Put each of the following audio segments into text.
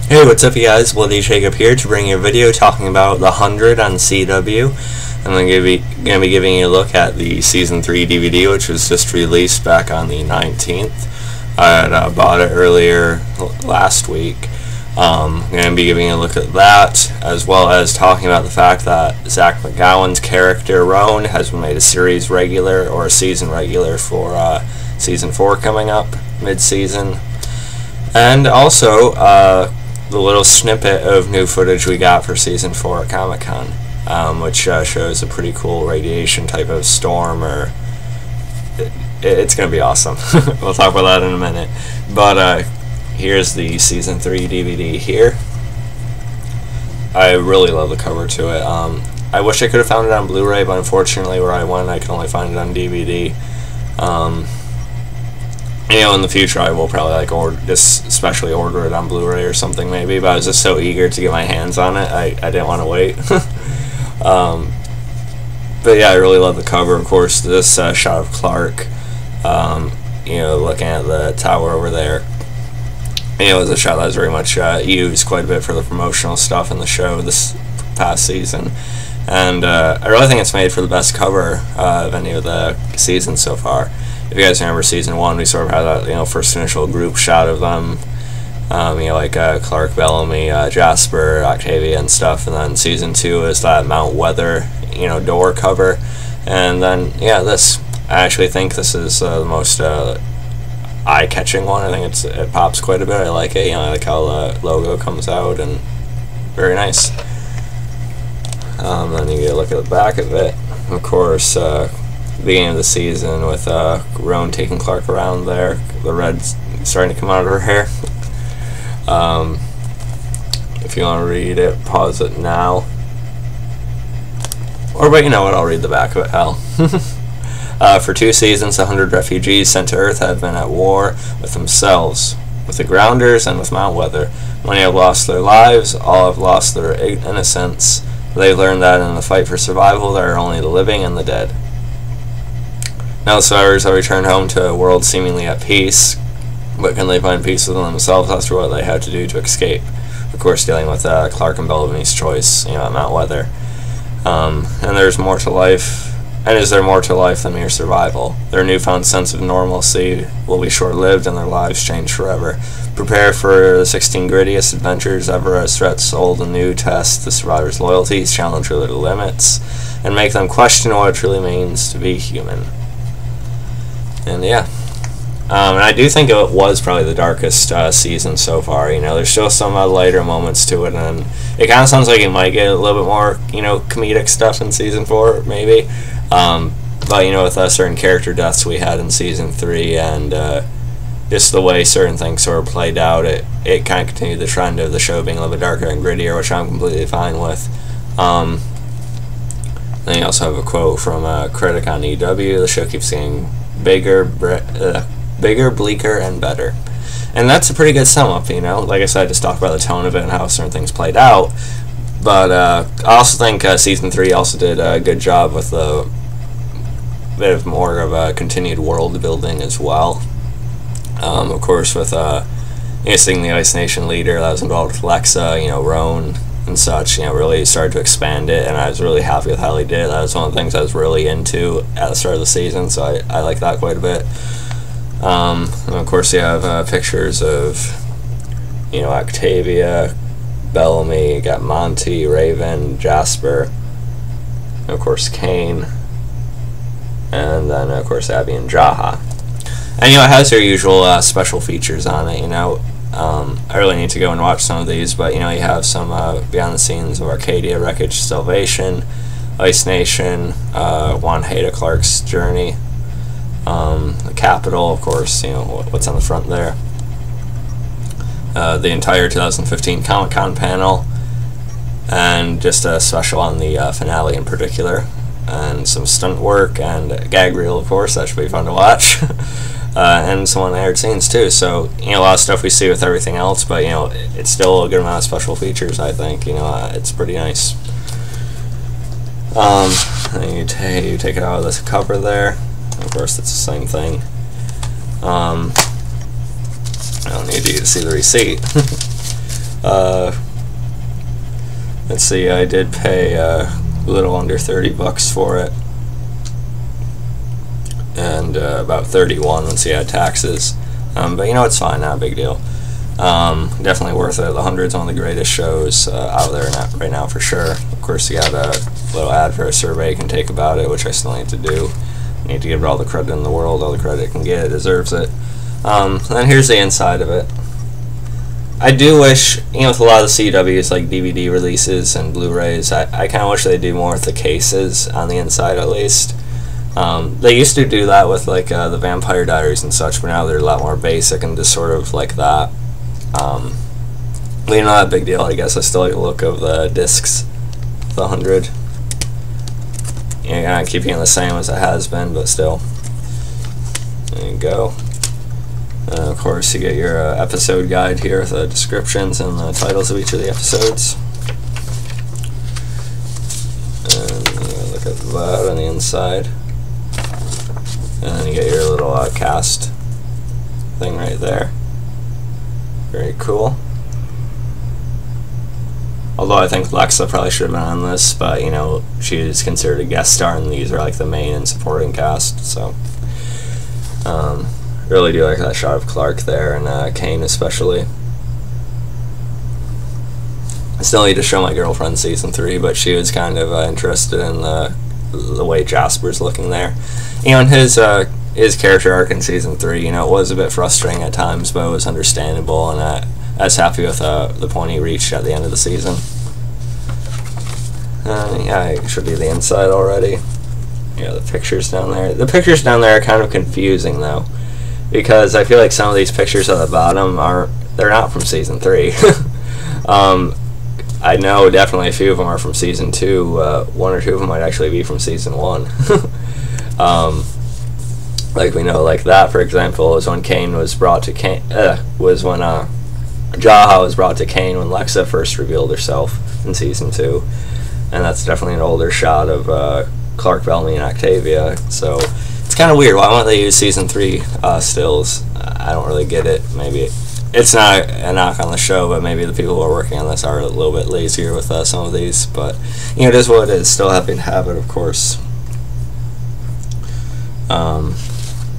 Hey, what's up you guys? Bloody Jacob here to bring you a video talking about The 100 on CW. I'm going to be giving you a look at the Season 3 DVD, which was just released back on the 19th. I had bought it earlier last week. I'm going to be giving you a look at that, as well as talking about the fact that Zach McGowan's character, Roan, has been made a series regular, or a season regular, for Season 4 coming up, mid-season. And also, the little snippet of new footage we got for Season 4 at Comic-Con, which shows a pretty cool radiation type of storm, or it's going to be awesome. We'll talk about that in a minute. But here's the Season 3 DVD here. I really love the cover to it. I wish I could have found it on Blu-ray, but unfortunately where I went I could only find it on DVD. You know, in the future I will probably especially order it on Blu-ray or something maybe, but I was just so eager to get my hands on it, I didn't want to wait. But yeah, I really love the cover. Of course, this shot of Clark, you know, looking at the tower over there. You know, it was a shot that was very much used quite a bit for the promotional stuff in the show this past season. And I really think it's made for the best cover of any of the seasons so far. If you guys remember Season 1, we sort of had that, you know, first initial group shot of them, you know, like Clark, Bellamy, Jasper, Octavia and stuff, and then Season 2 is that Mount Weather, you know, door cover, and then, yeah, this, I actually think this is the most eye-catching one. I think it pops quite a bit. I like it, you know, I like how the logo comes out, and very nice. Then you get a look at the back of it. Of course, beginning of the season with Roan taking Clark around there, the red's starting to come out of her hair. If you want to read it, pause it now. Or, but you know what, I'll read the back of it, hell. For 2 seasons, 100 refugees sent to Earth have been at war with themselves, with the Grounders, and with Mount Weather. Many have lost their lives, all have lost their innocence. They've learned that in the fight for survival, there are only the living and the dead. Now the survivors have returned home to a world seemingly at peace, but can they find peace within themselves after what they had to do to escape? Of course, dealing with Clark and Bellamy's choice, you know, at Mount Weather. And there's more to life, and is there more to life than mere survival? Their newfound sense of normalcy will be short-lived and their lives change forever. Prepare for the 16 grittiest adventures ever as threats old and new test the survivors' loyalties, challenge their limits, and make them question what it truly means to be human. And yeah, and I do think it was probably the darkest season so far. You know, there's still some lighter moments to it, and it kind of sounds like it might get a little bit more, you know, comedic stuff in Season 4, maybe. But you know, with certain character deaths we had in Season 3, and just the way certain things sort of played out, it kind of continued the trend of the show being a little bit darker and grittier, which I'm completely fine with. Then you also have a quote from a critic on EW: the show keeps getting bigger, bleaker, and better. And that's a pretty good sum up, you know. Like I said, I just talked about the tone of it and how certain things played out. But I also think Season 3 also did a good job with a bit of more of a continued world building as well. Of course, with you know, seeing the Ice Nation leader that was involved with Lexa, you know, Roan and such, you know, really started to expand it, and I was really happy with how he did. That was one of the things I was really into at the start of the season, so I like that quite a bit. And of course you have pictures of, you know, Octavia, Bellamy, you got Monty, Raven, Jasper, and of course Kane, and then of course Abby and Jaha. And you know, it has your usual special features on it, you know. I really need to go and watch some of these, but you know, you have some behind the scenes of Arcadia, Wreckage, Salvation, Ice Nation, Juan Haida Clark's journey, the Capitol, of course, you know, what's on the front there, the entire 2015 Comic-Con panel, and just a special on the finale in particular, and some stunt work and a gag reel, of course, that should be fun to watch. And some unaired scenes too, so you know, a lot of stuff we see with everything else, but you know, it's still a good amount of special features. I think, you know, it's pretty nice. And you take it out of this cover there. Of course, it's the same thing. I don't need you to see the receipt. Let's see, I did pay a little under $30 for it, and about 31 once you add taxes. But you know, it's fine, not a big deal. Definitely worth it. The 100's one of the greatest shows out there right now for sure. Of course, you got a little ad for a survey you can take about it, which I still need to do. I need to give it all the credit in the world, all the credit it can get. It deserves it. And then here's the inside of it. I do wish, you know, with a lot of the CW's like DVD releases and Blu-rays, I kind of wish they'd do more with the cases on the inside at least. They used to do that with like the Vampire Diaries and such, but now they're a lot more basic and just sort of like that. But you know, not a big deal, I guess. I still like the look of the discs, the 100. You know, keeping it the same as it has been, but still. There you go. And of course, you get your episode guide here with the descriptions and the titles of each of the episodes. And you look at that on the inside. And then you get your little cast thing right there. Very cool. Although I think Lexa probably should have been on this, but you know, she is considered a guest star, and these are like the main and supporting cast. So, really do like that shot of Clark there, and Kane especially. I still need to show my girlfriend season 3, but she was kind of interested in the way Jasper's looking there. You know, and his character arc in season 3, you know, it was a bit frustrating at times, but it was understandable, and I was happy with the point he reached at the end of the season. Yeah, it should be the inside already. Yeah, the pictures down there. The pictures down there are kind of confusing though, because I feel like some of these pictures at the bottom they're not from season 3. I know definitely a few of them are from season 2. One or two of them might actually be from season 1. Like we know, like that for example is when Kane was brought to was when Jaha was brought to Kane when Lexa first revealed herself in season 2, and that's definitely an older shot of Clark, Bellamy, and Octavia. So it's kind of weird. Why won't they use season 3 stills? I don't really get it. Maybe it's not a knock on the show, but maybe the people who are working on this are a little bit lazier with some of these. But you know, it is what it is. Still happy to have it, of course.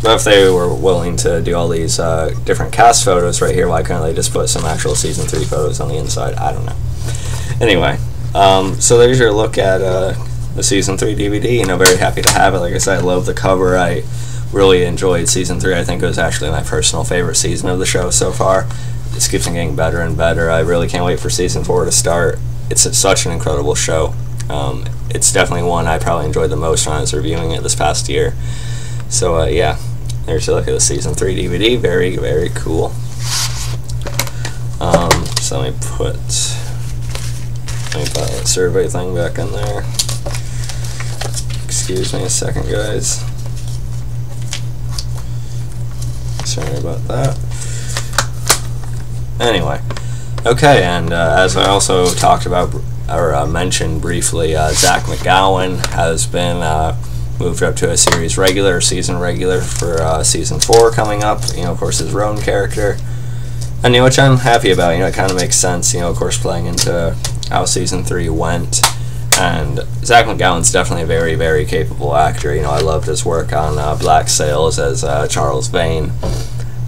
But if they were willing to do all these different cast photos right here, why couldn't they just put some actual season 3 photos on the inside? I don't know. Anyway, so there's your look at the season 3 DVD. You know, very happy to have it. Like I said, I love the cover. I really enjoyed season 3. I think it was actually my personal favorite season of the show so far. It just keeps on getting better and better. I really can't wait for season 4 to start. It's such an incredible show. It's definitely one I probably enjoyed the most when I was reviewing it this past year. So yeah, there's a look at the season 3 DVD. Very, very cool. So let me put that survey thing back in there. Excuse me a second, guys. Sorry about that. Anyway, okay, and as I also talked about or mentioned briefly, Zach McGowan has been moved up to a series regular, season regular for season 4 coming up. You know, of course, his Roan character, and you know, which I'm happy about. You know, it kind of makes sense. You know, of course, playing into how season 3 went. And Zach McGowan's definitely a very, very capable actor. You know, I loved his work on Black Sails as Charles Vane.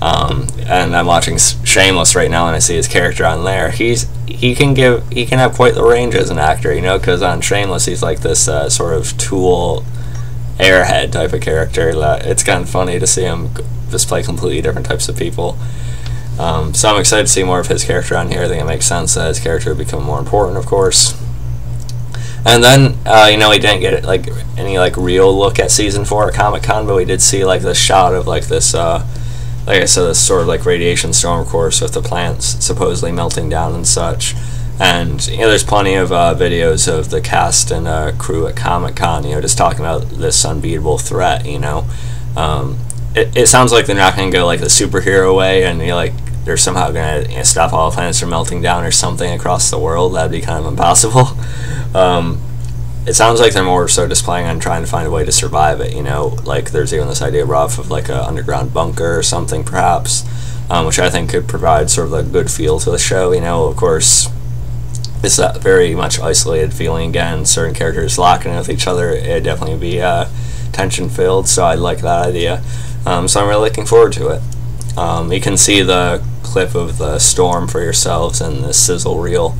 And I'm watching Shameless right now, and I see his character on there. He can have quite the range as an actor. You know, because on Shameless he's like this sort of tool airhead type of character. It's kind of funny to see him just play completely different types of people. So I'm excited to see more of his character on here. I think it makes sense that his character would become more important, of course. And then, you know, we didn't get like any like real look at season 4 at Comic-Con, but we did see like this shot of like this, like I said, this sort of like radiation storm, of course, with the plants supposedly melting down and such. And you know, there's plenty of videos of the cast and crew at Comic-Con, you know, just talking about this unbeatable threat. You know, it sounds like they're not going to go like the superhero way, and you know, like they're somehow going to stop all the planets from melting down or something across the world. That'd be kind of impossible. It sounds like they're more so just planning on trying to find a way to survive it. You know, like there's even this idea of like an underground bunker or something, perhaps. which I think could provide sort of a good feel to the show. You know, of course, it's that very much isolated feeling again. Certain characters locking in with each other, it'd definitely be tension filled. So I like that idea. So I'm really looking forward to it. You can see the clip of the storm for yourselves in the sizzle reel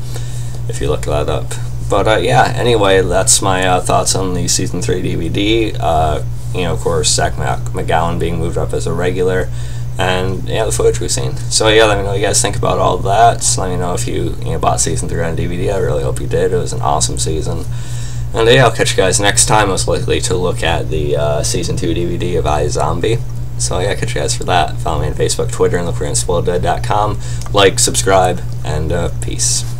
if you look that up. But yeah, anyway, that's my thoughts on the season 3 DVD. You know, of course, Zach McGowan being moved up as a regular, and yeah, the footage we've seen. So yeah, let me know what you guys think about all that. Just let me know if you bought season 3 on DVD. I really hope you did. It was an awesome season. And yeah, I'll catch you guys next time. Most likely to look at the season 2 DVD of iZombie. So yeah, catch you guys for that. Follow me on Facebook, Twitter, and look for unbeatable.com. Like, subscribe, and peace.